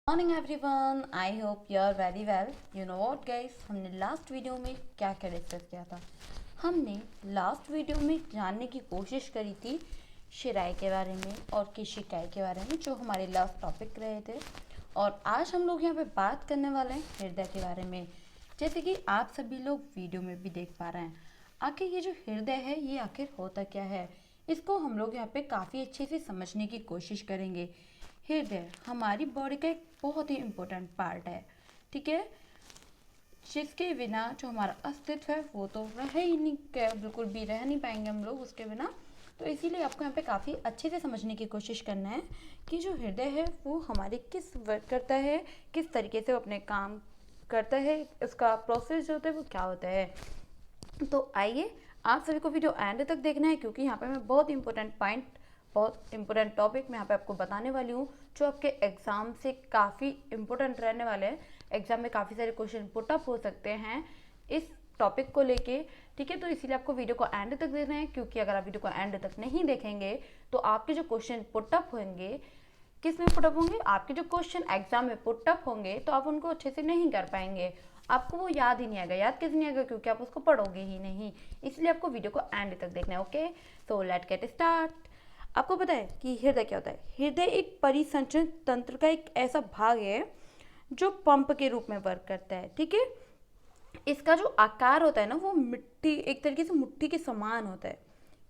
Morning everyone, I hope you are very well. You know what guys, हमने last video में क्या क्या discuss किया था। हमने लास्ट वीडियो में जानने की कोशिश करी थी शिराई के बारे में और केशिकाई के बारे में, जो हमारे लास्ट टॉपिक रहे थे। और आज हम लोग यहाँ पे बात करने वाले हैं हृदय के बारे में। जैसे कि आप सभी लोग वीडियो में भी देख पा रहे हैं, आखिर ये जो हृदय है ये आखिर होता क्या है, इसको हम लोग यहाँ पे काफ़ी अच्छे से समझने की कोशिश करेंगे। हृदय हमारी बॉडी का एक बहुत ही इम्पोर्टेंट पार्ट है, ठीक है, जिसके बिना जो हमारा अस्तित्व है वो तो रह ही नहीं, बिल्कुल भी रह नहीं पाएंगे हम लोग उसके बिना। तो इसीलिए आपको यहाँ पे काफ़ी अच्छे से समझने की कोशिश करना है कि जो हृदय है वो हमारे किस वर्क करता है, किस तरीके से वो अपने काम करता है, उसका प्रोसेस जो होता है वो क्या होता है। तो आइए, आप सभी को वीडियो एंड तक देखना है, क्योंकि यहाँ पे मैं बहुत इंपॉर्टेंट पॉइंट, बहुत इंपॉर्टेंट टॉपिक मैं यहाँ पे आपको बताने वाली हूँ, जो आपके एग्जाम से काफ़ी इंपॉर्टेंट रहने वाले हैं। एग्जाम में काफ़ी सारे क्वेश्चन पुट अप हो सकते हैं इस टॉपिक को लेके, ठीक है। तो इसीलिए आपको वीडियो को एंड तक देखना है, क्योंकि अगर आप वीडियो को एंड तक नहीं देखेंगे तो आपके जो क्वेश्चन पुट अप होंगे, किस में पुटअप होंगे, आपके जो क्वेश्चन एग्जाम में पुटअप होंगे तो आप उनको अच्छे से नहीं कर पाएंगे, आपको वो याद ही नहीं आएगा। याद कैसे नहीं आएगा, क्योंकि आप उसको पढ़ोगे ही नहीं। इसलिए आपको वीडियो को एंड तक देखना है। Okay, so let get start. आपको पता है कि हृदय क्या होता है? हृदय एक परिसंचरण तंत्र का एक ऐसा भाग है जो पंप के रूप में वर्क करता है, ठीक है। इसका जो आकार होता है ना, वो मिट्टी, एक तरीके से मुट्ठी के समान होता है।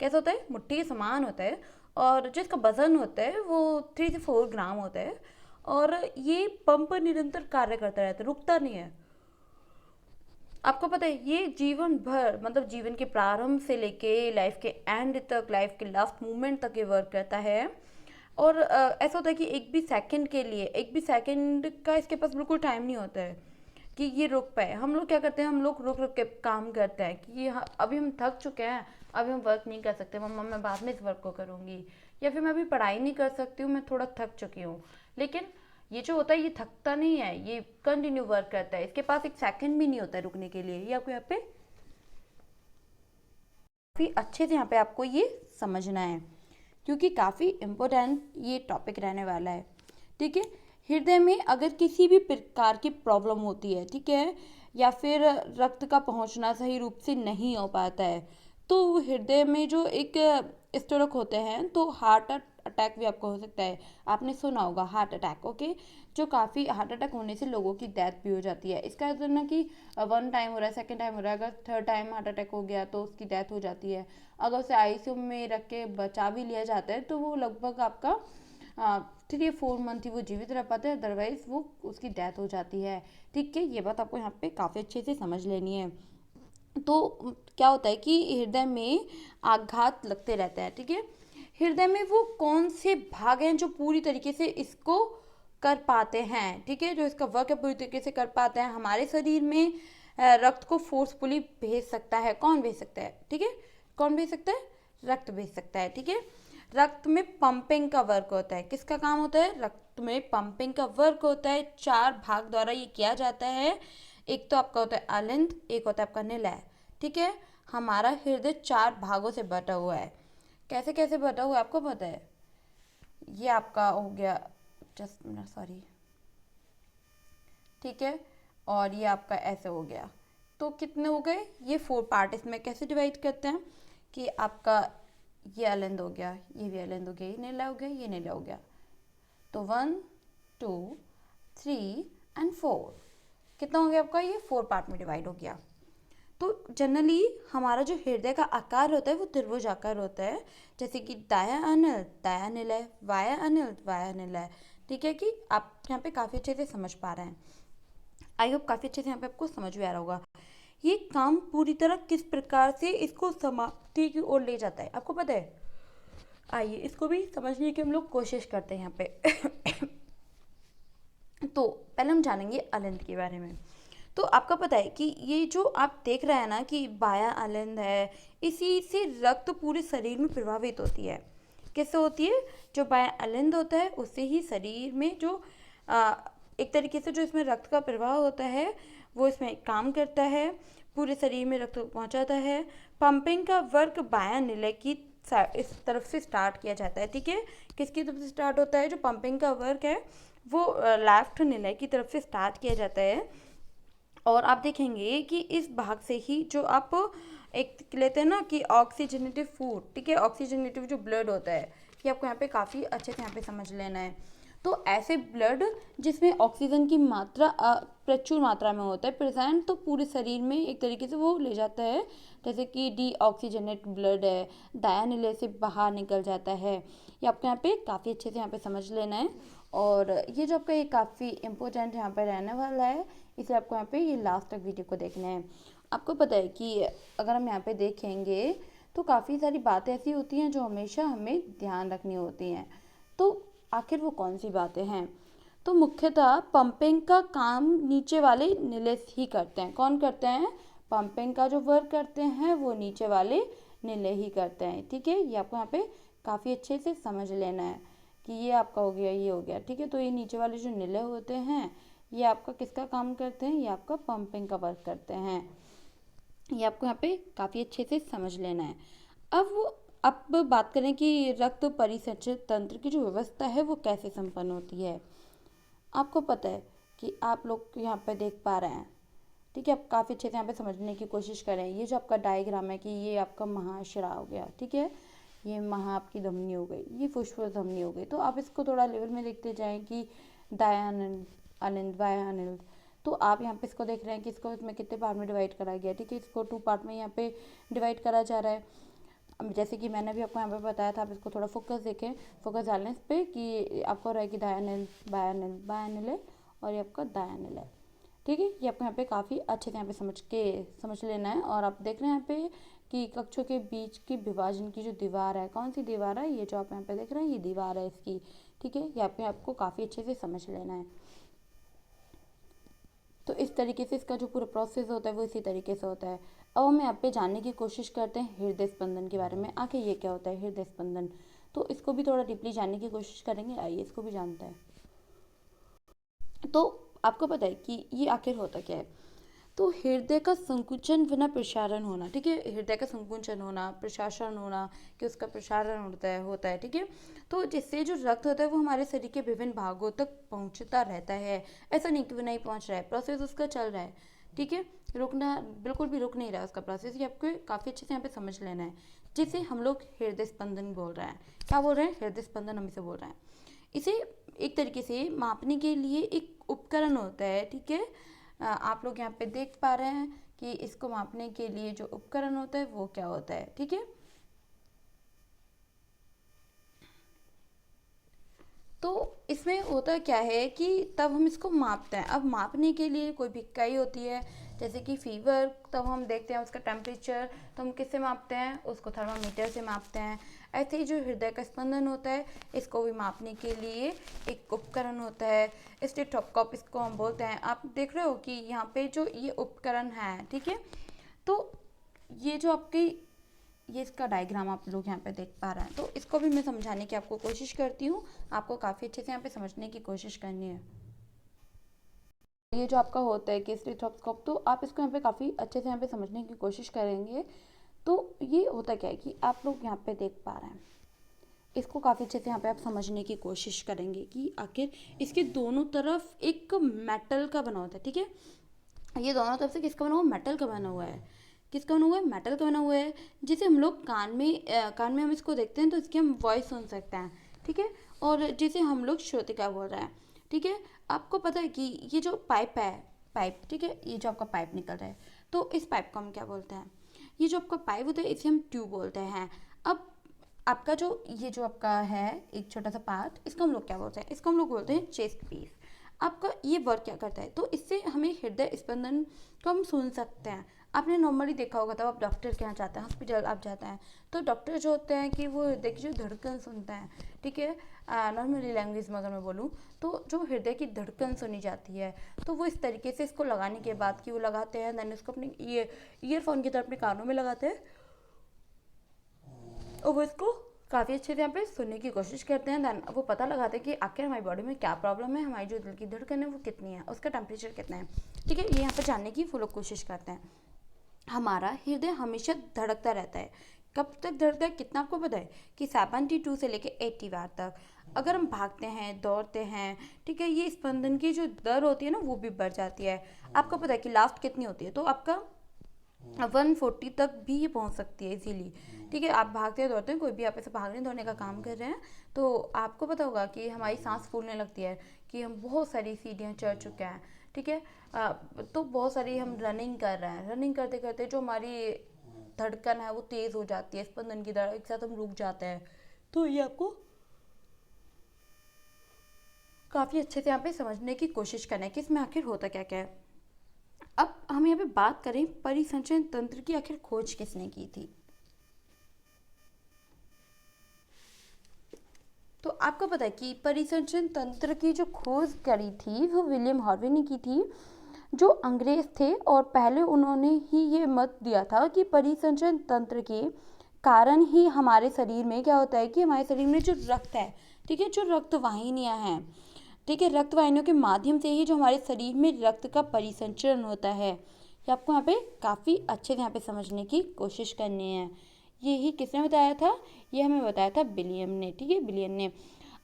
कैसा होता है? मुट्ठी के समान होता है। और जो इसका वजन होता है वो 3 से 4 ग्राम होता है। और ये पंप निरंतर कार्य करता रहता है, रुकता नहीं है। आपको पता है ये जीवन भर, मतलब जीवन के प्रारंभ से लेके लाइफ के एंड तक, लाइफ के लास्ट मोमेंट तक ये वर्क करता है। और ऐसा होता है कि एक भी सेकंड के लिए, एक भी सेकंड का इसके पास बिल्कुल टाइम नहीं होता है कि ये रुक पाए। हम लोग क्या करते हैं, हम लोग रुक रुक के काम करते हैं कि अभी हम थक चुके हैं, अभी हम वर्क नहीं कर सकते, मम्मा मैं बाद में इस वर्क को करूँगी, या फिर मैं अभी पढ़ाई नहीं कर सकती हूँ, मैं थोड़ा थक चुकी हूँ। लेकिन ये जो होता है ये थकता नहीं है, ये कंटिन्यू वर्क करता है, इसके पास एक सेकंड भी नहीं होता है रुकने के लिए। ये आपको यहाँ पे काफ़ी अच्छे से यहाँ पे आपको ये समझना है, क्योंकि काफ़ी इम्पोर्टेंट ये टॉपिक रहने वाला है, ठीक है। हृदय में अगर किसी भी प्रकार की प्रॉब्लम होती है, ठीक है, या फिर रक्त का पहुंचना सही रूप से नहीं हो पाता है, तो हृदय में जो एक स्ट्रोक होते हैं, तो हार्ट अटैक भी आपको हो सकता है। आपने सुना होगा हार्ट अटैक, ओके, जो काफ़ी हार्ट अटैक होने से लोगों की डेथ भी हो जाती है। इसका मतलब ना कि 1 टाइम हो रहा है, 2nd टाइम हो रहा है, अगर 3rd टाइम हार्ट अटैक हो गया तो उसकी डेथ हो जाती है। अगर उसे आईसीयू में रख के बचा भी लिया जाता है तो वो लगभग आपका 3 या 4 मंथ ही वो जीवित रह पाते हैं, अदरवाइज वो उसकी डेथ हो जाती है, ठीक है। ये बात आपको यहाँ पे काफ़ी अच्छे से समझ लेनी है। तो क्या होता है कि हृदय में आघात लगते रहते हैं, ठीक है। हृदय में वो कौन से भाग हैं जो पूरी तरीके से इसको कर पाते हैं, ठीक है, जो इसका वर्क है पूरी तरीके से कर पाते हैं। हमारे शरीर में रक्त को फोर्सफुली भेज सकता है। कौन भेज सकता है? ठीक है, कौन भेज सकता है? रक्त भेज सकता है, ठीक है। रक्त में पंपिंग का वर्क होता है। किसका काम होता है? रक्त में पंपिंग का वर्क होता है। 4 भाग द्वारा ये किया जाता है। एक तो आपका होता है अलिंद, एक होता है आपका निलय, ठीक है। हमारा हृदय 4 भागों से बटा हुआ है। कैसे कैसे बटा हुआ है आपको पता है? ये आपका हो गया, जस्ट मिनट, सॉरी, ठीक है, और ये आपका ऐसे हो गया। तो कितने हो गए? ये 4 पार्ट। इसमें कैसे डिवाइड करते हैं कि आपका ये अलिंद हो गया, ये भी अलिंद हो गया, ये नीला हो गया, ये नीला हो गया। तो 1 2 3 एंड 4 कितना हो गया आपका? ये 4 पार्ट में डिवाइड हो गया। तो जनरली हमारा जो हृदय का आकार होता है वो त्रिभुज आकार होता है, जैसे कि दाया अनिल दाया निलय, वाया अनिल वाया निलय, ठीक है। कि आप यहाँ पे काफ़ी अच्छे से समझ पा रहे हैं। आई होप काफ़ी अच्छे से यहाँ पे आपको समझ में आ रहा होगा। ये काम पूरी तरह किस प्रकार से इसको समाप्ति की ओर ले जाता है आपको पता है? आइए इसको भी समझने की हम लोग कोशिश करते हैं यहाँ पे। तो पहले हम जानेंगे अलिंद के बारे में। तो आपका पता है कि ये जो आप देख रहे हैं ना कि बायां अलिंद है, इसी से रक्त पूरे शरीर में प्रभावित होती है। किससे होती है? जो बायां अलिंद होता है उससे ही शरीर में जो एक तरीके से जो इसमें रक्त का प्रवाह होता है वो इसमें काम करता है, पूरे शरीर में रक्त पहुंचाता है। पंपिंग का वर्क बायां निलय की इस तरफ से स्टार्ट किया जाता है, ठीक है। किसकी तरफ से स्टार्ट होता है? जो पंपिंग का वर्क है वो लेफ्ट निलय की तरफ से स्टार्ट किया जाता है। और आप देखेंगे कि इस भाग से ही जो आप एक लेते हैं ना कि ऑक्सीजनेटिव फूड, ठीक है, ऑक्सीजनेटिव जो ब्लड होता है, ये आपको यहाँ पे काफ़ी अच्छे से यहाँ पे समझ लेना है। तो ऐसे ब्लड जिसमें ऑक्सीजन की मात्रा प्रचुर मात्रा में होता है प्रेजेंट, तो पूरे शरीर में एक तरीके से वो ले जाता है, जैसे कि डी ऑक्सीजनेट ब्लड है, डायनिले से बाहर निकल जाता है। ये आपको यहाँ पे काफ़ी अच्छे से यहाँ पे समझ लेना है। और ये जो आपका ये काफ़ी इम्पोर्टेंट यहाँ पे रहने वाला है, इसे आपको यहाँ पे ये लास्ट तक वीडियो को देखना है। आपको पता है कि अगर हम यहाँ पे देखेंगे तो काफ़ी सारी बातें ऐसी होती हैं जो हमेशा हमें ध्यान रखनी होती हैं। तो आखिर वो कौन सी बातें हैं? तो मुख्यतः पंपिंग का काम नीचे वाले निलेस ही करते हैं। कौन करते हैं? पंपिंग का जो वर्क करते हैं वो नीचे वाले निले ही करते हैं, ठीक है। ये आपको यहाँ पे काफ़ी अच्छे से समझ लेना है कि ये आपका हो गया, ये हो गया, ठीक है। तो ये नीचे वाले जो निले होते हैं ये आपका किसका काम करते हैं? ये आपका पंपिंग का वर्क करते हैं। ये आपको यहाँ पे काफ़ी अच्छे से समझ लेना है। अब बात करें कि रक्त परिसंचय तंत्र की जो व्यवस्था है वो कैसे संपन्न होती है। आपको पता है कि आप लोग यहाँ पे देख पा रहे हैं, ठीक है। आप काफ़ी अच्छे से यहाँ पे समझने की कोशिश करें। ये जो आपका डायग्राम है कि ये आपका महाशिरा हो गया, ठीक है, ये महा आपकी धमनी हो गई, ये फुस्फुस धमनी हो गई। तो आप इसको थोड़ा लेवल में देखते जाएं कि दायानिल अनिल वायानिल। तो आप यहाँ पे इसको देख रहे हैं कि इसको इसमें कितने पार्ट में डिवाइड करा गया, ठीक है। इसको 2 पार्ट में यहाँ पे डिवाइड करा जा रहा है। अब जैसे कि मैंने भी आपको यहाँ पे बताया था, आप इसको थोड़ा फोकस देखें, फोकस डालने इस पर कि आपको रहा है कि दायानिल बायानिल बायानिल है और ये आपका दायानिल है, ठीक है। ये आपको यहाँ पे काफ़ी अच्छे से यहाँ पे समझ लेना है। और आप देख रहे हैं यहाँ पे कि कक्षों के बीच की विभाजन की जो दीवार है, कौन सी दीवार है? ये जो आप यहाँ पे देख रहे हैं ये दीवार है इसकी, ठीक है। ये आपको काफ़ी अच्छे से समझ लेना है। तो इस तरीके से इसका जो पूरा प्रोसेस होता है वो इसी तरीके से होता है। अब हम यहाँ पे जानने की कोशिश करते हैं हृदय स्पंदन के बारे में। आखिर ये क्या होता है हृदय स्पंदन? तो इसको भी थोड़ा डीपली जानने की कोशिश करेंगे, आइए इसको भी जानते हैं। तो आपको पता है कि ये आखिर होता क्या है? तो हृदय का संकुचन बिना प्रसारण होना, ठीक है, हृदय का संकुचन होना, प्रशासन होना, कि उसका प्रसारण होता है, ठीक है। तो जिससे जो रक्त होता है वो हमारे शरीर के विभिन्न भागों तक पहुंचता रहता है। ऐसा नहीं कि वो नहीं पहुंच रहा है, प्रोसेस उसका चल रहा है, ठीक है। रुकना बिल्कुल भी रुक नहीं रहा है उसका प्रोसेस। ये आपको काफ़ी अच्छे से यहाँ पे समझ लेना है, जिसे हम लोग हृदय स्पंदन बोल रहे हैं। क्या बोल रहे हैं? हृदय स्पंदन हम इसे बोल रहे हैं। इसे एक तरीके से मापने के लिए एक उपकरण होता है, ठीक है। आप लोग यहाँ पे देख पा रहे हैं कि इसको मापने के लिए जो उपकरण होता है वो क्या होता है, ठीक है। तो इसमें होता क्या है कि तब हम इसको मापते हैं। अब मापने के लिए कोई भी इकाई होती है, जैसे कि फीवर, तब हम देखते हैं उसका टेम्परेचर, तो हम किससे मापते हैं? उसको थर्मामीटर से मापते हैं। ऐसे ही जो हृदय का स्पंदन होता है इसको भी मापने के लिए एक उपकरण होता है, स्टेथोस्कोप इसको हम बोलते हैं। आप देख रहे हो कि यहाँ पे जो ये उपकरण है, ठीक है। तो ये जो आपकी ये इसका डायग्राम आप लोग यहाँ पे देख पा रहे हैं। तो इसको भी मैं समझाने की आपको कोशिश करती हूँ, आपको काफ़ी अच्छे से यहाँ पे समझने की कोशिश करनी है। ये जो आपका होता है कि स्टेथोस्कोप, तो आप इसको यहाँ पे काफ़ी अच्छे से यहाँ पे समझने की कोशिश करेंगे। तो ये होता क्या है कि आप लोग यहाँ पे देख पा रहे हैं, इसको काफ़ी अच्छे से यहाँ पे आप समझने की कोशिश करेंगे कि आखिर इसके दोनों तरफ एक मेटल का बना होता है, ठीक है। ये दोनों तरफ से किसका बना हुआ? मेटल का बना हुआ है। किसका बना हुआ है? मेटल का बना हुआ है, जिसे हम लोग कान में हम इसको देखते हैं तो इसकी हम वॉइस सुन सकते हैं, ठीक है। और जिसे हम लोग श्रोतिका बोल रहे हैं, ठीक है। आपको पता है कि ये जो पाइप है, पाइप, ठीक है, ये जो आपका पाइप निकल रहा है, तो इस पाइप को हम क्या बोलते हैं? ये जो आपका पाइप होता है इसे हम ट्यूब बोलते हैं। अब आपका जो ये जो आपका है एक छोटा सा पार्ट, इसको हम लोग क्या बोलते हैं? इसको हम लोग बोलते हैं चेस्ट पीस। आपका ये वर्क क्या करता है? तो इससे हमें हृदय स्पंदन को हम सुन सकते हैं। आपने नॉर्मली देखा होगा, तब आप डॉक्टर के यहाँ जाते हैं, हॉस्पिटल आप जाते हैं, तो डॉक्टर जो होते हैं कि वो हृदय की जो धड़कन सुनते हैं, ठीक है। नॉर्मली लैंग्वेज में अगर मैं बोलूँ तो जो हृदय की धड़कन सुनी जाती है, तो वो इस तरीके से इसको लगाने के बाद कि वो लगाते हैं, देन इसको अपने ईयरफोन की तरह अपने कानों में लगाते हैं और वो इसको काफ़ी अच्छे से यहाँ पे सुनने की कोशिश करते हैं। देन वो पता लगाते हैं कि आखिर हमारी बॉडी में क्या प्रॉब्लम है, हमारी जो दिल की धड़कन है वो कितनी है, उसका टेम्परेचर कितना है, ठीक है। ये यहाँ पर जानने की वो लोग कोशिश करते हैं। हमारा हृदय हमेशा धड़कता रहता है। कब तक धड़कता है? कितना आपको पता है? कि 72 से लेके 80 बार तक। अगर हम भागते हैं, दौड़ते हैं, ठीक है, ये स्पंदन की जो दर होती है ना वो भी बढ़ जाती है। आपको पता है कि लास्ट कितनी होती है, तो आपका 140 तक भी ये पहुंच सकती है इजीली। ठीक है, आप भागते हैं दौड़ते हैं, कोई भी आप ऐसे भागने दौड़ने का काम कर रहे हैं तो आपको पता होगा कि हमारी सांस फूलने लगती है, कि हम बहुत सारी सीढ़ियाँ चढ़ चुके हैं। ठीक है, तो बहुत सारी हम रनिंग कर रहे हैं, रनिंग करते करते जो हमारी धड़कन है वो तेज़ हो जाती है, स्पंदन की दर एक साथ हम रुक जाते हैं। तो ये आपको काफ़ी अच्छे से यहाँ पे समझने की कोशिश करना है कि इसमें आखिर होता क्या क्या है। अब हम यहाँ पे बात करें परिसंचरण तंत्र की आखिर खोज किसने की थी। तो आपको पता है कि परिसंचरण तंत्र की जो खोज करी थी वो विलियम हार्वे ने की थी, जो अंग्रेज थे। और पहले उन्होंने ही ये मत दिया था कि परिसंचरण तंत्र के कारण ही हमारे शरीर में क्या होता है कि हमारे शरीर में जो रक्त है, ठीक है, जो रक्त वाहिनियाँ हैं, ठीक है, रक्त वाहिनियों के माध्यम से ही जो हमारे शरीर में रक्त का परिसंचरण होता है। ये आपको यहाँ पे काफ़ी अच्छे से यहाँ पे समझने की कोशिश करनी है। यही किसने बताया था, ये हमें बताया था विलियम ने, ठीक है, विलियम ने।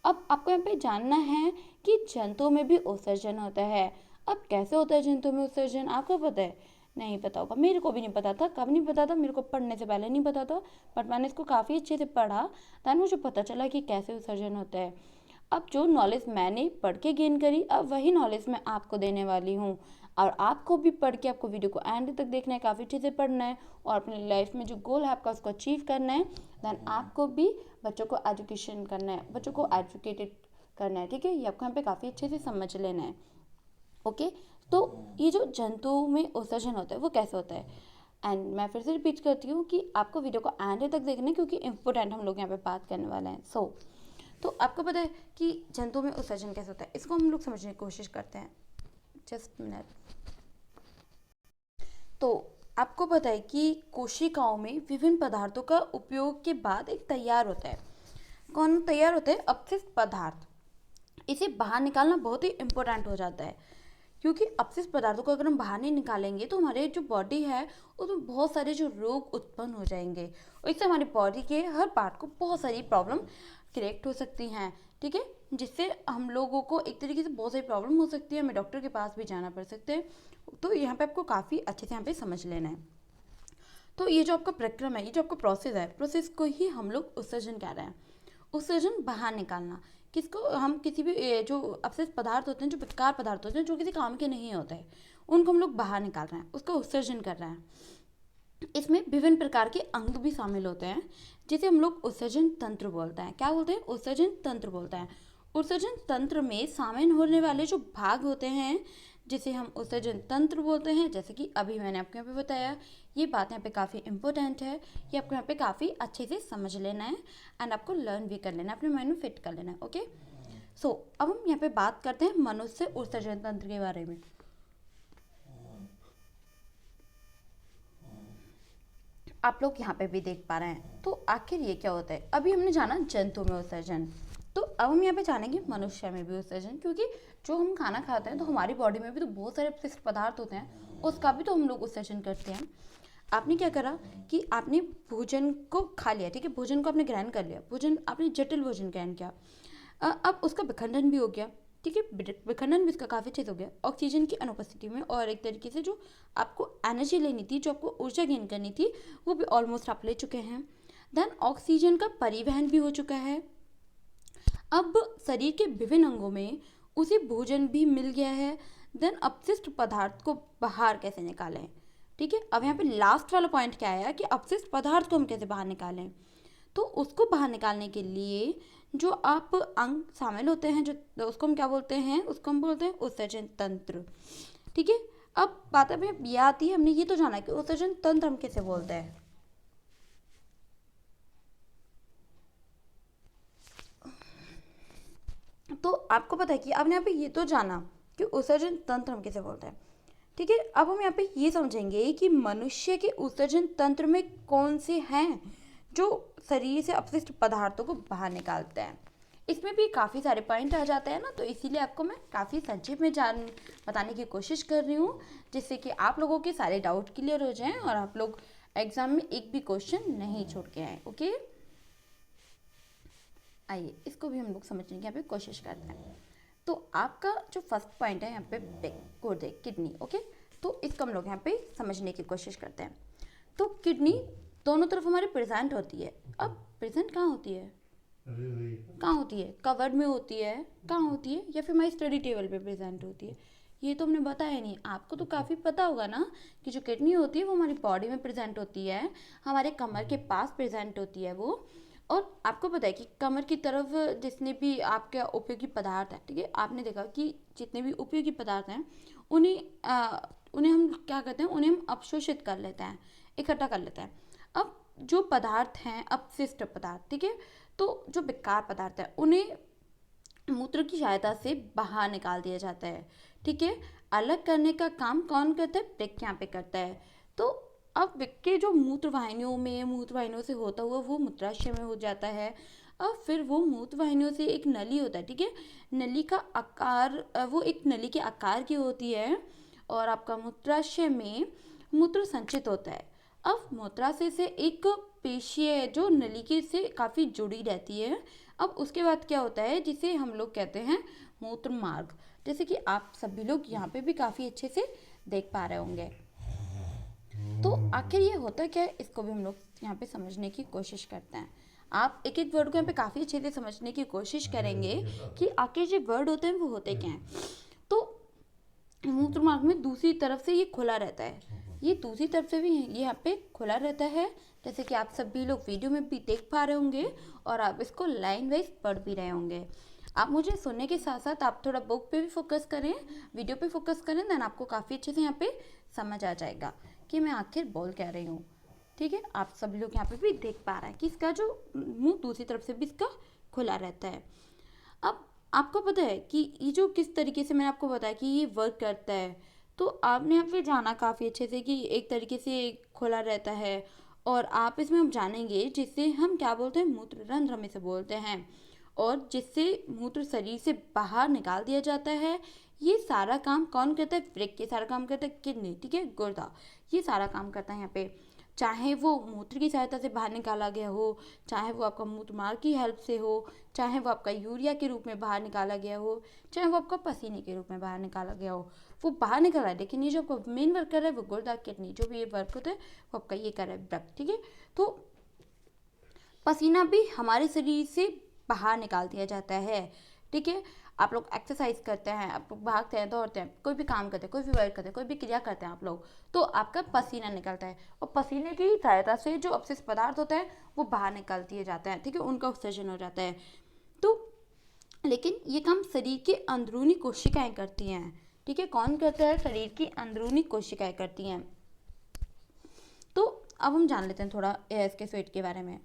अब आपको यहाँ पे जानना है कि जंतुओं में भी उत्सर्जन होता है। अब कैसे होता है जंतुओं में उत्सर्जन, आपको पता है? नहीं पता होगा, मेरे को भी नहीं पता था। कब नहीं पता था, मेरे को पढ़ने से पहले नहीं पता था, बट मैंने इसको काफ़ी अच्छे से पढ़ा, तब मुझे पता चला कि कैसे उत्सर्जन होता है। अब जो नॉलेज मैंने पढ़ के गेन करी, अब वही नॉलेज मैं आपको देने वाली हूँ। और आपको भी पढ़ के आपको वीडियो को एंड तक देखना है, काफ़ी चीज़ें पढ़ना है और अपनी लाइफ में जो गोल है आपका उसको अचीव करना है। देन आपको भी बच्चों को एजुकेशन करना है, बच्चों को एजुकेटेड करना है। ठीक है, ये आपको यहाँ पे काफ़ी अच्छे से समझ लेना है। ओके, तो ये जो जंतुओं में उत्सर्जन होता है वो कैसे होता है, एंड मैं फिर से रिपीट करती हूँ कि आपको वीडियो को एंड तक देखना है क्योंकि इम्पोर्टेंट हम लोग यहाँ पे बात करने वाले हैं। तो आपको पता है कि जंतुओं में उत्सर्जन कैसे होता है, इसको हम लोग समझने की कोशिश करते हैं। Just minute. तो आपको पता है कि कोशिकाओं में विभिन्न पदार्थों का उपयोग के बाद एक तैयार होता है। कौन तैयार होता है? अपशिष्ट पदार्थ। इसे बाहर निकालना बहुत ही इम्पोर्टेंट हो जाता है, क्योंकि अपशिष्ट पदार्थों को अगर हम बाहर नहीं निकालेंगे तो हमारे जो बॉडी है उसमें बहुत सारे जो रोग उत्पन्न हो जाएंगे और इससे हमारी बॉडी के हर पार्ट को बहुत सारी प्रॉब्लम क्रिएट हो सकती हैं। ठीक है, जिससे हम लोगों को एक तरीके से बहुत सारी प्रॉब्लम हो सकती है, हमें डॉक्टर के पास भी जाना पड़ सकता है। तो यहाँ पे आपको काफ़ी अच्छे से यहाँ पे समझ लेना है। तो ये जो आपका प्रक्रम है, ये जो आपका प्रोसेस है, प्रोसेस को ही हम लोग उत्सर्जन कह रहे हैं। उत्सर्जन बाहर निकालना, किसको हम किसी भी जो अपशिष्ट पदार्थ होते हैं, जो बेकार पदार्थ होते हैं, जो किसी काम के नहीं होते हैं, उनको हम लोग बाहर निकाल रहे हैं, उसका उत्सर्जन कर रहे हैं। इसमें विभिन्न प्रकार के अंग भी शामिल होते हैं, जिसे हम लोग उत्सर्जन तंत्र बोलते हैं। क्या बोलते हैं? उत्सर्जन तंत्र बोलते हैं। उत्सर्जन तंत्र में शामिल होने वाले जो भाग होते हैं, जिसे हम उत्सर्जन तंत्र बोलते हैं, जैसे कि अभी मैंने आपको यहाँ पे बताया। ये बात यहाँ पे काफ़ी इंपॉर्टेंट है, ये आपको यहाँ पे काफ़ी अच्छे से समझ लेना है एंड आपको लर्न भी कर लेना है, अपने माइंड में फिट कर लेना है। ओके, सो अब हम यहाँ पे बात करते हैं मनुष्य उत्सर्जन तंत्र के बारे में। आप लोग यहाँ पे भी देख पा रहे हैं। तो आखिर ये क्या होता है? अभी हमने जाना जंतु में उत्सर्जन, तो अब हम यहाँ पे जानेंगे मनुष्य में भी उत्सर्जन, क्योंकि जो हम खाना खाते हैं तो हमारी बॉडी में भी तो बहुत सारे अपशिष्ट पदार्थ होते हैं, उसका भी तो हम लोग उत्सर्जन करते हैं। आपने क्या करा कि आपने भोजन को खा लिया, ठीक है, भोजन को आपने ग्रहण कर लिया, भोजन आपने जटिल भोजन ग्रहण किया, अब उसका विखंडन भी हो गया, ठीक है, विखंडन भी इसका काफ़ी अच्छे से हो गया ऑक्सीजन की अनुपस्थिति में, और एक तरीके से जो आपको एनर्जी लेनी थी, जो आपको ऊर्जा गेन करनी थी, वो भी ऑलमोस्ट आप ले चुके हैं। देन ऑक्सीजन का परिवहन भी हो चुका है। अब शरीर के विभिन्न अंगों में उसे भोजन भी मिल गया है। देन अपशिष्ट पदार्थ को बाहर कैसे निकालें? ठीक है, अब यहाँ पे लास्ट वाला पॉइंट क्या आया कि अपशिष्ट पदार्थ को हम कैसे बाहर निकालें। तो उसको बाहर निकालने के लिए जो आप अंग शामिल होते हैं, जो उसको हम क्या बोलते हैं? उसको हम बोलते हैं उत्सर्जन तंत्र। ठीक है, अब बात अभी ये आती है, हमने ये तो जाना कि उत्सर्जन तंत्र हम कैसे बोलते हैं। तो आपको पता है कि आपने यहाँ पे ये तो जाना कि उत्सर्जन तंत्र हम कैसे बोलते हैं। ठीक है, अब हम यहाँ पे ये समझेंगे कि मनुष्य के उत्सर्जन तंत्र में कौन से हैं जो शरीर से अपशिष्ट पदार्थों को बाहर निकालते हैं। इसमें भी काफ़ी सारे पॉइंट आ जाते हैं ना, तो इसीलिए आपको मैं काफ़ी संक्षेप में बताने की कोशिश कर रही हूँ, जिससे कि आप लोगों के सारे डाउट क्लियर हो जाएं और आप लोग एग्जाम में एक भी क्वेश्चन नहीं छोड़ के आए। ओके, आइए इसको भी हम लोग समझने की यहाँ पे कोशिश करते हैं। तो आपका जो फर्स्ट पॉइंट है यहाँ पे गुर्दे, किडनी, ओके। तो इसको हम लोग यहाँ पे समझने की कोशिश करते हैं। तो किडनी दोनों तरफ हमारे प्रेजेंट होती है। अब प्रेजेंट कहाँ होती है? कहाँ होती है? कवर्ड में होती है, कहाँ होती है, या फिर हमारी स्टडी टेबल पे प्रेजेंट होती है? ये तो हमने बताया नहीं। आपको तो काफ़ी पता होगा ना कि जो किडनी होती है वो हमारी बॉडी में प्रेजेंट होती है, हमारे कमर के पास प्रेजेंट होती है वो। और आपको पता है कि कमर की तरफ जितने भी आपके उपयोगी पदार्थ हैं, ठीक है, आपने देखा कि जितने भी उपयोगी पदार्थ हैं उन्हें हम क्या करते हैं, उन्हें हम अवशोषित कर लेते हैं, इकट्ठा कर लेते हैं। अब जो पदार्थ हैं अपशिष्ट पदार्थ, ठीक है, तो जो बेकार पदार्थ है उन्हें मूत्र की सहायता से बाहर निकाल दिया जाता है, ठीक है। अलग करने का काम कौन करता है? वृक्क यहाँ पे करता है। तो अब वृक्क के जो मूत्रवाहिनियों से होता हुआ वो मूत्राशय में हो जाता है। अब फिर वो मूत्रवाहिनियों से एक नली होता है, ठीक है। नली का आकार वो एक नली के आकार की होती है और आपका मूत्राशय में मूत्र संचित होता है। अब मूत्राशय से एक पेशी है जो नली के से काफ़ी जुड़ी रहती है। अब उसके बाद क्या होता है, जिसे हम लोग कहते हैं मूत्र मार्ग, जैसे कि आप सभी लोग यहाँ पे भी काफ़ी अच्छे से देख पा रहे होंगे। तो आखिर ये होता क्या है, इसको भी हम लोग यहाँ पे समझने की कोशिश करते हैं। आप एक एक वर्ड को यहाँ पे काफ़ी अच्छे से समझने की कोशिश करेंगे कि आखिर जो वर्ड होते हैं वो होते क्या हैं। तो मूत्र मार्ग में दूसरी तरफ से ये खुला रहता है, ये दूसरी तरफ से भी ये यहाँ पे खुला रहता है, जैसे कि आप सभी लोग वीडियो में भी देख पा रहे होंगे और आप इसको लाइन वाइज पढ़ भी रहे होंगे। आप मुझे सुनने के साथ साथ आप थोड़ा बुक पे भी फोकस करें, वीडियो पे फोकस करें, देन आपको काफ़ी अच्छे से यहाँ पे समझ आ जाएगा कि मैं आखिर बोल क्या रही हूँ, ठीक है। आप सभी लोग यहाँ पे भी देख पा रहे हैं कि इसका जो मुंह दूसरी तरफ से भी इसका खुला रहता है। अब आपको पता है कि ये जो किस तरीके से मैंने आपको बताया कि ये वर्क करता है, तो आपने यहाँ पे जाना काफ़ी अच्छे से कि एक तरीके से खुला रहता है और आप इसमें हम जानेंगे जिससे हम क्या बोलते हैं, मूत्र रंध्र में से बोलते हैं, और जिससे मूत्र शरीर से बाहर निकाल दिया जाता है। ये सारा काम कौन करता है? वृक्क। ये सारा काम करता है किडनी, ठीक है, गुर्दा, ये सारा काम करता है यहाँ पे। चाहे वो मूत्र की सहायता से बाहर निकाला गया हो, चाहे वो आपका मूत्र मार्ग की हेल्प से हो, चाहे वो आपका यूरिया के रूप में बाहर निकाला गया हो, चाहे वो आपका पसीने के रूप में बाहर निकाला गया हो, वो बाहर निकल रहा है। लेकिन ये जो आपका मेन वर्क कर रहा है वो गुर्दा, किडनी, जो भी ये वर्क होता है वो आपका ये कर रहा है वृक्क, ठीक है। तो पसीना भी हमारे शरीर से बाहर निकाल दिया जाता है, ठीक है। आप लोग एक्सरसाइज करते हैं, आप लोग भागते हैं, दौड़ते हैं, कोई भी काम करते हैं, कोई भी वर्क करते हैं, कोई भी क्रिया करते हैं आप लोग, तो आपका पसीना निकलता है और पसीने की सहायता से जो अपशिष्ट पदार्थ होते हैं वो बाहर निकाल दिए जाते हैं, ठीक है, उनका उत्सर्जन हो जाता है। तो लेकिन ये काम शरीर की अंदरूनी कोशिकाएं करती हैं, ठीक है। कौन करता है? शरीर की अंदरूनी कोशिकाएं करती हैं। तो अब हम जान लेते हैं थोड़ा इसके स्वेट के बारे में।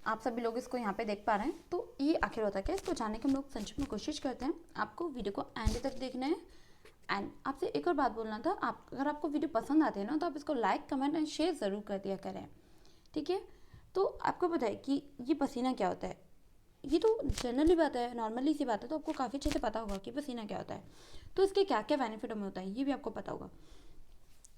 आप सभी लोग इसको यहाँ पे देख पा रहे हैं, तो ये आखिर होता है क्या, इसको जानने की हम लोग संक्षिप्त में कोशिश करते हैं। आपको वीडियो को एंड तक देखना है। एंड आपसे एक और बात बोलना था, आप अगर आपको वीडियो पसंद आती है ना तो आप इसको लाइक, कमेंट एंड शेयर ज़रूर कर दिया करें, ठीक है। तो आपको पता है कि ये पसीना क्या होता है, ये तो जनरली बात है, नॉर्मली सी बात है, तो आपको काफ़ी अच्छे से पता होगा कि पसीना क्या होता है, तो इसके क्या क्या बेनिफिट हमें होता है ये भी आपको पता होगा।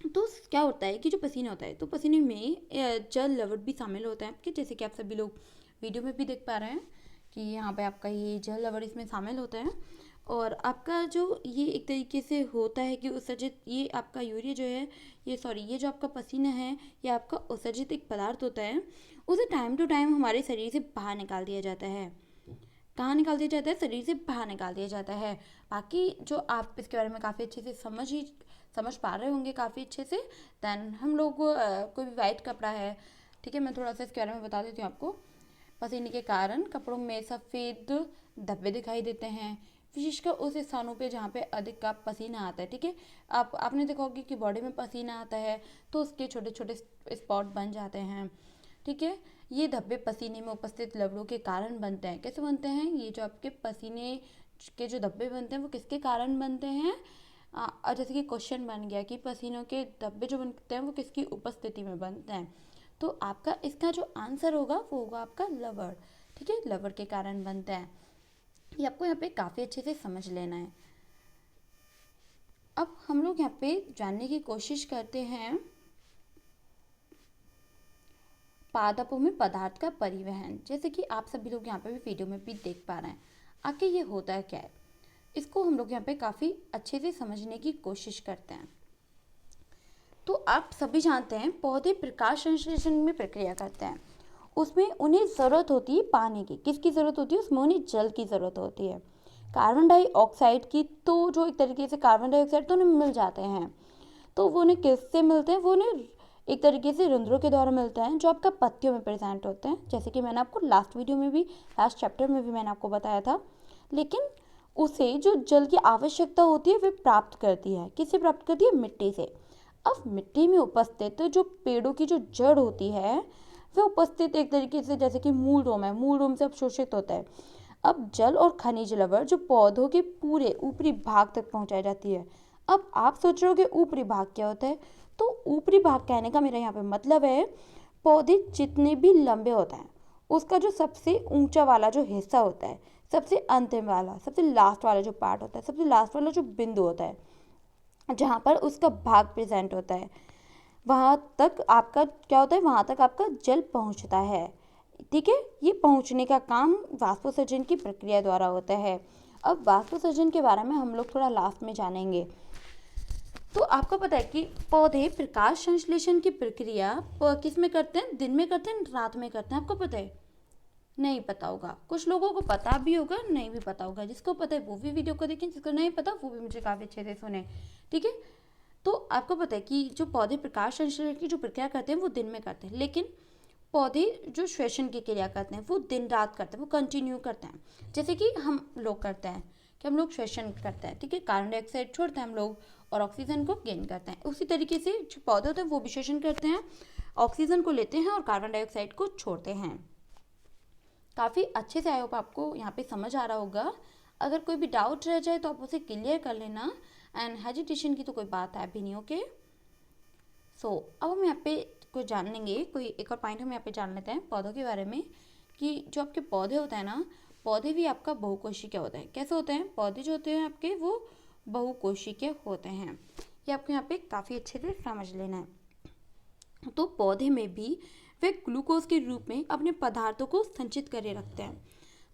तो क्या होता है कि जो पसीना होता है, तो पसीने में जल लवण भी शामिल होता है आपके, जैसे कि आप सभी लोग वीडियो में भी देख पा रहे हैं कि यहाँ पे आपका ये जल लवण इसमें शामिल होता है। और आपका जो ये एक तरीके से होता है कि उत्सर्जित, ये आपका यूरिया जो है, ये जो आपका पसीना है, ये आपका उत्सर्जित एक पदार्थ होता है, उसे टाइम टू टाइम हमारे शरीर से बाहर निकाल दिया जाता है। कहाँ निकाल दिया जाता है? शरीर से बाहर निकाल दिया जाता है। बाकी जो आप इसके बारे में काफ़ी अच्छे से समझ पा रहे होंगे काफ़ी अच्छे से। देन हम लोग कोई भी वाइट कपड़ा है, ठीक है, मैं थोड़ा सा इसके बारे में बता देती हूँ आपको। पसीने के कारण कपड़ों में सफ़ेद धब्बे दिखाई देते हैं, विशेषकर उस स्थानों पे जहाँ पे अधिक का पसीना आता है, ठीक है। आपने देखा होगा कि बॉडी में पसीना आता है तो उसके छोटे छोटे स्पॉट बन जाते हैं, ठीक है। ये धब्बे पसीने में उपस्थित लवणों के कारण बनते हैं। कैसे बनते हैं? ये जो आपके पसीने के जो धब्बे बनते हैं वो किसके कारण बनते हैं? और जैसे कि क्वेश्चन बन गया कि पसीनों के धब्बे जो बनते हैं वो किसकी उपस्थिति में बनते हैं, तो आपका इसका जो आंसर होगा वो होगा आपका लवण, ठीक है, लवण के कारण बनते हैं। ये आपको यहाँ पे काफ़ी अच्छे से समझ लेना है। अब हम लोग यहाँ पे जानने की कोशिश करते हैं पादपों में पदार्थ का परिवहन, जैसे कि आप सभी लोग यहाँ पे भी वीडियो में भी देख पा रहे हैं। आखिर ये होता है क्या है, इसको हम लोग यहाँ पे काफ़ी अच्छे से समझने की कोशिश करते हैं। तो आप सभी जानते हैं पौधे प्रकाश संश्लेषण में प्रक्रिया करते हैं, उसमें उन्हें ज़रूरत होती है पानी की। किसकी ज़रूरत होती है? उसमें उन्हें जल की ज़रूरत होती है, कार्बन डाइऑक्साइड की। तो जो एक तरीके से कार्बन डाइऑक्साइड तो उन्हें मिल जाते हैं, तो वो उन्हें किससे मिलते हैं? वो उन्हें एक तरीके से रंध्रों के द्वारा मिलते हैं, जो आपका पत्तियों में प्रेजेंट होते हैं, जैसे कि मैंने आपको लास्ट वीडियो में भी, लास्ट चैप्टर में भी मैंने आपको बताया था। लेकिन उसे जो जल की आवश्यकता होती है वे प्राप्त करती है। किससे प्राप्त करती है? मिट्टी से। अब मिट्टी में उपस्थित जो पेड़ों की जो जड़ होती है वह उपस्थित एक तरीके से, जैसे कि मूल रोम है, मूल रोम से अवशोषित होता है। अब जल और खनिज लवण जो पौधों के पूरे ऊपरी भाग तक पहुंचाई जाती है। अब आप सोच रहे हो कि ऊपरी भाग क्या होता है? तो ऊपरी भाग कहने का मेरा यहाँ पे मतलब है, पौधे जितने भी लंबे होते हैं उसका जो सबसे ऊंचा वाला जो हिस्सा होता है, सबसे अंतिम वाला, सबसे लास्ट वाला जो पार्ट होता है, सबसे लास्ट वाला जो बिंदु होता है जहाँ पर उसका भाग प्रेजेंट होता है, वहाँ तक आपका क्या होता है? वहाँ तक आपका जल पहुँचता है। ठीक है, ये पहुँचने का काम वाष्पोत्सर्जन की प्रक्रिया द्वारा होता है। अब वाष्पोत्सर्जन के बारे में हम लोग थोड़ा लास्ट में जानेंगे। तो आपको पता है कि पौधे प्रकाश संश्लेषण की प्रक्रिया किस में करते हैं? दिन में करते हैं, रात में करते हैं? आपको पता है? नहीं पता होगा। कुछ लोगों को पता भी होगा, नहीं भी पता होगा। जिसको पता है वो भी वीडियो को देखें, जिसको नहीं पता वो भी मुझे काफ़ी अच्छे से सुने। ठीक है, तो आपको पता है कि जो पौधे प्रकाश संश्लेषण की जो प्रक्रिया करते हैं वो दिन में करते हैं, लेकिन पौधे जो श्वसन की क्रिया करते हैं वो दिन रात करते हैं, वो कंटिन्यू करते हैं। जैसे कि हम लोग करते हैं कि हम लोग श्वसन करते हैं, ठीक है, कार्बन डाइऑक्साइड छोड़ते हैं हम लोग और ऑक्सीजन को गेन करते हैं। उसी तरीके से जो पौधे होते हैं वो भी श्वसन करते हैं, ऑक्सीजन को लेते हैं और कार्बन डाइऑक्साइड को छोड़ते हैं। काफ़ी अच्छे से आई होप आपको यहाँ पे समझ आ रहा होगा। अगर कोई भी डाउट रह जाए तो आप उसे क्लियर कर लेना, एंड हेजिटेशन की तो कोई बात है भी नहीं। ओके, सो अब हम यहाँ पे कुछ जान लेंगे, कोई एक और पॉइंट हम यहाँ पे जान लेते हैं पौधों के बारे में, कि जो आपके पौधे होते हैं ना, पौधे भी आपका बहुकोशिकीय होता है। कैसे होते हैं पौधे जो होते हैं आपके? वो बहुकोशिकीय होते हैं। ये आपको यहाँ पे काफ़ी अच्छे से समझ लेना है। तो पौधे में भी वे ग्लूकोज के रूप में अपने पदार्थों को संचित करे रखते हैं।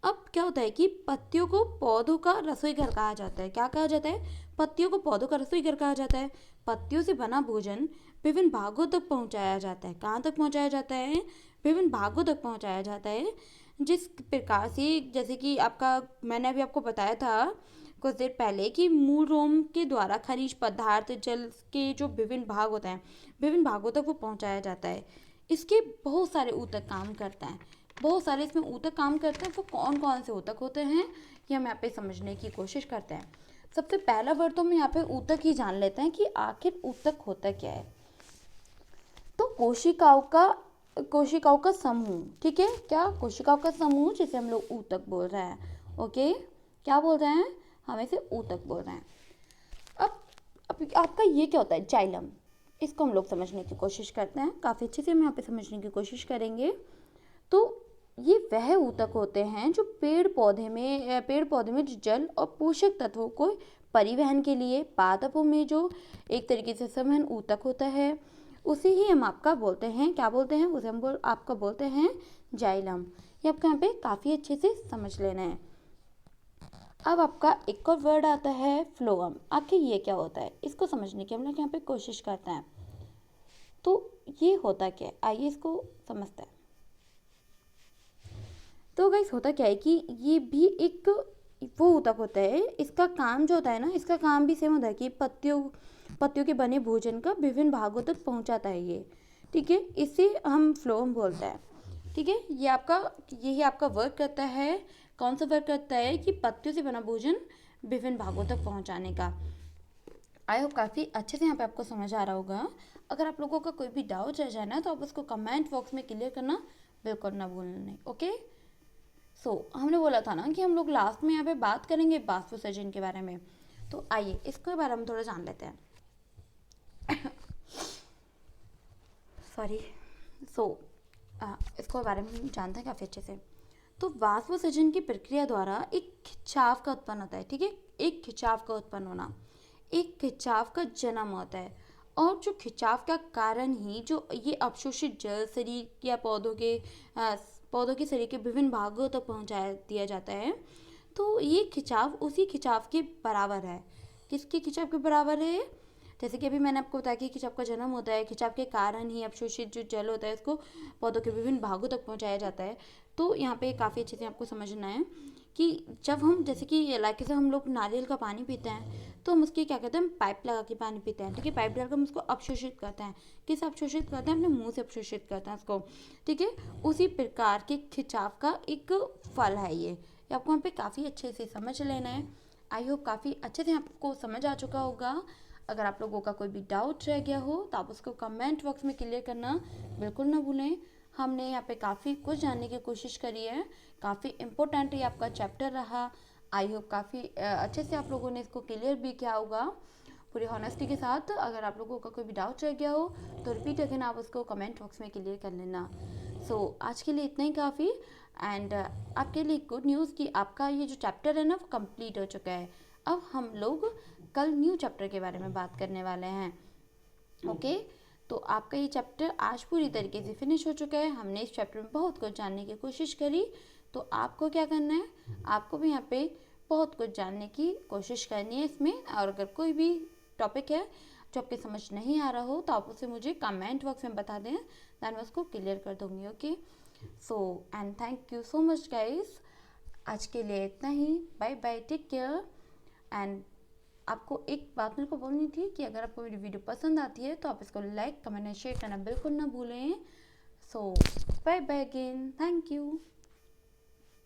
अब क्या होता है कि पत्तियों को पौधों का रसोई घर कहा जाता है। क्या कहा जाता है? पत्तियों को पौधों का रसोई घर कहा जाता है। पत्तियों से बना भोजन विभिन्न भागों तक पहुंचाया जाता है। कहाँ तक पहुंचाया जाता है? विभिन्न भागों तक पहुंचाया जाता है। जिस प्रकार से, जैसे कि आपका, मैंने अभी आपको बताया था कुछ देर पहले कि मूल रोम के द्वारा खनिज पदार्थ जल के जो विभिन्न भाग होते हैं, विभिन्न भागों तक वो पहुंचाया जाता है। इसके बहुत सारे ऊतक काम करते हैं, बहुत सारे इसमें ऊतक काम करते हैं। वो कौन कौन से ऊतक होते हैं ये हम यहाँ पे समझने की कोशिश करते हैं। सबसे पहला वर्ड तो हम यहाँ पे ऊतक ही जान लेते हैं कि आखिर ऊतक होता क्या है। तो कोशिकाओं का समूह, ठीक है, क्या? कोशिकाओं का समूह, जिसे हम लोग ऊतक बोल रहे हैं। ओके, क्या बोल रहे हैं? हम इसे ऊतक बोल रहे हैं। अब आपका ये क्या होता है? जाइलम। इसको हम लोग समझने की कोशिश करते हैं, काफ़ी अच्छे से हम यहाँ पे समझने की कोशिश करेंगे। तो ये वह ऊतक होते हैं जो पेड़ पौधे में जो जल और पोषक तत्वों को परिवहन के लिए पादपों में जो एक तरीके से संवहन ऊतक होता है, उसे ही हम आपका बोलते हैं, क्या बोलते हैं? उसे हम आपका बोलते हैं जाइलम। ये आपको यहाँ पे काफ़ी अच्छे से समझ लेना है। अब आपका एक और वर्ड आता है फ्लोएम। आखिर ये क्या होता है? इसको समझने की हम लोग यहाँ पे कोशिश करते हैं। तो ये होता क्या है, आइए इसको समझते हैं। तो गाइस होता क्या है कि ये भी एक वो ऊतक होता है। इसका काम जो होता है ना, इसका काम भी सेम होता है कि पत्तियों के बने भोजन का विभिन्न भागों तक पहुंचाता है ये, ठीक है। इसे हम फ्लोएम बोलते हैं, ठीक है। यही आपका वर्क करता है। कौन सा वर्क करता है? कि पत्तियों से बना भोजन विभिन्न भागों तक पहुंचाने का। आई होप काफ़ी अच्छे से यहाँ पे आपको समझ आ रहा होगा। अगर आप लोगों का कोई भी डाउट रह जाए ना तो आप उसको कमेंट बॉक्स में क्लियर करना बिल्कुल ना भूलना। ओके, हमने बोला था ना कि हम लोग लास्ट में यहाँ पे बात करेंगे वाष्पोत्सर्जन के बारे में। तो आइए इसके बारे में थोड़ा जान लेते हैं। सॉरी। इसको बारे में जानते हैं काफ़ी अच्छे से। तो वाष्पोत्सर्जन की प्रक्रिया द्वारा एक खिंचाव का उत्पन्न होता है, ठीक है। एक खिंचाव का उत्पन्न होना, एक खिंचाव का जन्म होता है और जो खिंचाव का कारण ही जो ये अवशोषित जल शरीर या पौधों के शरीर के विभिन्न भागों तक पहुंचा दिया जाता है। तो ये खिंचाव उसी खिंचाव के बराबर है। किसके खिंचाव के बराबर है? जैसे कि अभी मैंने आपको बताया कि खिंचाव का जन्म होता है, खिंचाव के कारण ही अवशोषित जो जल होता है उसको पौधों के विभिन्न भागों तक पहुंचाया जाता है। तो यहाँ पे काफ़ी अच्छे से आपको समझना है कि जब हम जैसे कि इलाके से हम लोग नारियल का पानी पीते हैं तो हम उसकी क्या कहते हैं, हम पाइप लगा के पानी पीते हैं, ठीक है। पाइप डालकर हम उसको अवशोषित करते हैं। किस अवशोषित करते हैं? अपने मुंह से अवशोषित करते हैं उसको, ठीक है। उसी प्रकार के खिंचाव का एक फल है ये आपको यहाँ पे काफ़ी अच्छे से समझ लेना है। आई होप काफ़ी अच्छे से आपको समझ आ चुका होगा। अगर आप लोगों का कोई भी डाउट रह गया हो तो आप उसको कमेंट बॉक्स में क्लियर करना बिल्कुल ना भूलें। हमने यहाँ पे काफ़ी कुछ जानने की कोशिश करी है, काफ़ी इम्पोर्टेंट ये आपका चैप्टर रहा। आई होप काफ़ी अच्छे से आप लोगों ने इसको क्लियर भी किया होगा पूरी हॉनेस्टी के साथ। अगर आप लोगों का कोई भी डाउट रह गया हो तो रिपीट अगेन आप उसको कमेंट बॉक्स में क्लियर कर लेना। आज के लिए इतना ही काफ़ी। एंड आपके लिए गुड न्यूज़ कि आपका ये जो चैप्टर है ना वो कंप्लीट हो चुका है। अब हम लोग कल न्यू चैप्टर के बारे में बात करने वाले हैं। ओके तो आपका ये चैप्टर आज पूरी तरीके से फिनिश हो चुका है। हमने इस चैप्टर में बहुत कुछ जानने की कोशिश करी। तो आपको क्या करना है, आपको भी यहाँ पे बहुत कुछ जानने की कोशिश करनी है इसमें। और अगर कोई भी टॉपिक है जो आपके समझ नहीं आ रहा हो तो आप उसे मुझे कमेंट बॉक्स में बता दें, दैन मैं उसको क्लियर कर दूँगी। Okay and thank you so much guys. आज के लिए इतना ही। Bye bye, take care. And आपको एक बात मेरे को बोलनी थी कि अगर आपको मेरी वीडियो पसंद आती है तो आप इसको लाइक, कमेंट एंड शेयर करना बिल्कुल ना भूलें। Bye bye again, thank you.